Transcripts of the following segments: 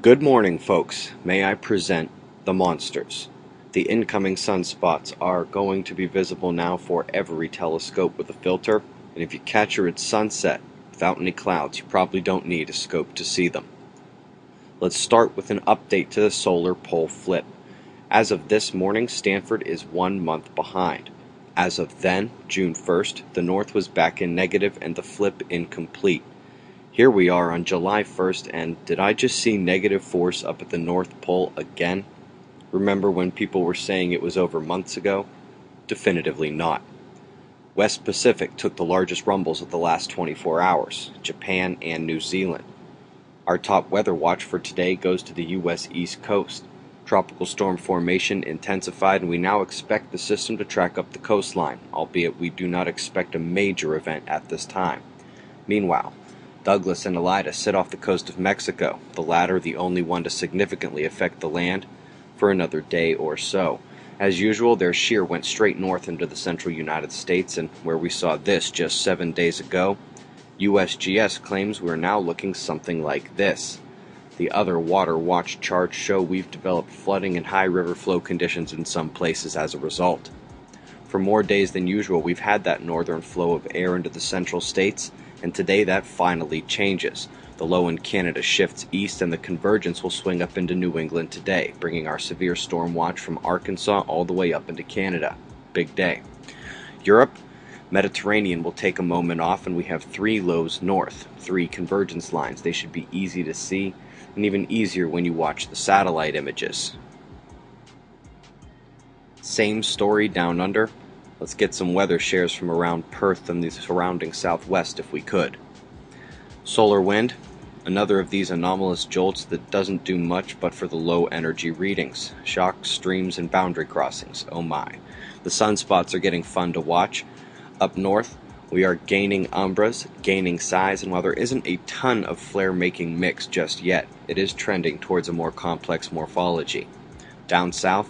Good morning, folks. May I present the monsters. The incoming sunspots are going to be visible now for every telescope with a filter, and if you catch her at sunset without any clouds, you probably don't need a scope to see them. Let's start with an update to the solar pole flip. As of this morning, Stanford is 1 month behind. As of then, June 1st, the North was back in negative and the flip incomplete. Here we are on July 1st, and did I just see negative force up at the North Pole again? Remember when people were saying it was over months ago? Definitively not. West Pacific took the largest rumbles of the last 24 hours, Japan and New Zealand. Our top weather watch for today goes to the U.S. East Coast. Tropical storm formation intensified, and we now expect the system to track up the coastline, albeit we do not expect a major event at this time. Meanwhile, Douglas and Elida sit off the coast of Mexico, the latter the only one to significantly affect the land, for another day or so. As usual, their shear went straight north into the central United States, and where we saw this just 7 days ago, USGS claims we're now looking something like this. The other water watch charts show we've developed flooding and high river flow conditions in some places as a result. For more days than usual, we've had that northern flow of air into the central states, and today that finally changes. The low in Canada shifts east, and the convergence will swing up into New England today, bringing our severe storm watch from Arkansas all the way up into Canada. Big day. Europe, Mediterranean will take a moment off, and we have 3 lows north, 3 convergence lines. They should be easy to see, and even easier when you watch the satellite images. Same story down under. Let's get some weather shares from around Perth and the surrounding southwest if we could. Solar wind, another of these anomalous jolts that doesn't do much but for the low energy readings. Shocks, streams, and boundary crossings. Oh my. The sunspots are getting fun to watch. Up north, we are gaining umbras, gaining size, and while there isn't a ton of flare-making mix just yet, it is trending towards a more complex morphology. Down south,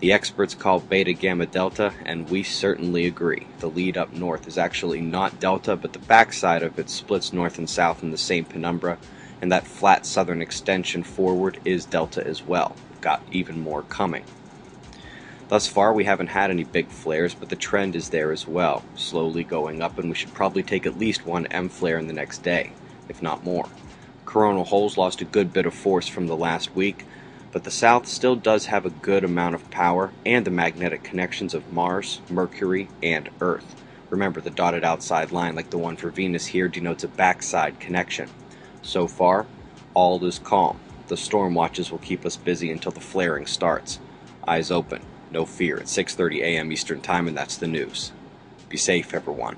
the experts call beta gamma delta, and we certainly agree. The lead up north is actually not delta, but the backside of it splits north and south in the same penumbra, and that flat southern extension forward is delta as well. Got even more coming. Thus far, we haven't had any big flares, but the trend is there as well, slowly going up, and we should probably take at least one M flare in the next day, if not more. Coronal holes lost a good bit of force from the last week, but the South still does have a good amount of power and the magnetic connections of Mars, Mercury, and Earth. Remember, the dotted outside line like the one for Venus here denotes a backside connection. So far, all is calm. The storm watches will keep us busy until the flaring starts. Eyes open, no fear. It's 6:30 a.m. Eastern Time, and that's the news. Be safe, everyone.